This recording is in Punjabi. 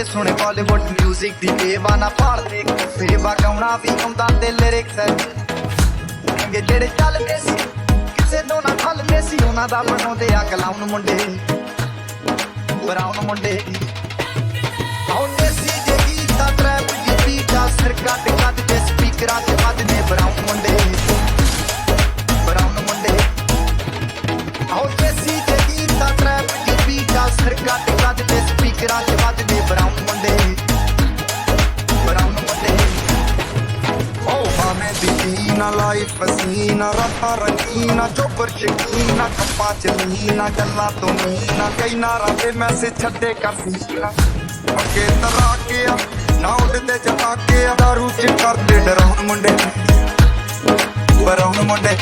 ਸੁਣੇ ਬਾਲੀਵੁੱਡ ਮਿਊਜ਼ਿਕ ਦੀ ਬੇਵਾ ਨਾ ਭਾਲਦੇ ਫੇਵਾ ਗਾਉਣਾ ਵੀ ਆਉਂਦਾ ਤੇ ਲਿਰਿਕਸ ਚੰਗੇ ਜਿਹੜੇ ਚੱਲਦੇ ਸੀ ਕਿਸੇ ਤੋਂ ਨਾ ਖਲਦੇ ਸੀ ਉਹਨਾਂ ਦਾ ਬਣਾਉਂਦੇ ਆ ਕਲਾਉਣ ਮੁੰਡੇ ਬਰਾਉਨ ਮੁੰਡੇ ਆਉਂਦੇ ਸੀ ਜੇ ਗੀਤਾ ਟਰੈਪ ਦੀ ਬੀਟਾ ਸਿਰ ਕੱਟ ਕੱਟ ਤੇ ਸਪੀਕਰਾਂ 'ਚ ਵੱਜਦੇ ਬਰਾਉਨ ਮੁੰਡੇ ਬਰਾਉਨ ਮੁੰਡੇ ਆਉਂਦੇ ਸੀ ਜੇ ਗੀਤਾ ਟਰੈਪ ਦੀ ਬੀਟਾ ਸਿਰ ਕੱਟ ਕੱਟ ਤੇ ਸਪੀਕਰਾਂ 'ਚ ਵੱਜਦੇ ਬਰਾਉਨ ਮੁੰਡੇ ਬਰਾਉਨ ਮੁੰਡੇ ਓ ਭਾਵੇਂ ਬਿਕੀਨਾ ਲਾਈਫ ਹਸੀਨਾ ਰਾਤਾਂ ਰੰਗੀਨਾ ਚੋਪਰ ਸ਼ਕੀਨਾ ਕੱਪਾਂ ਚ ਲੀਨਾ ਗੱਲਾਂ ਤੋਂ ਮੀਨਾ ਕਈ ਨਾਰਾਂ ਤੇ ਮੈਸੇਜ ਛੱਡੇ ਕਰਸੀਨਾ ਅੱਗੇ ਤਰਾ ਕੇ ਆ ਨਾ ਉੱਡਦੇ ਚਤਾ ਕੇ ਆ ਦਾਰੂ ਚ ਕਰਦੇ ਡਰਾਉਣ ਮੁੰਡੇ ਬਰਾਉਨ ਮੁੰਡੇ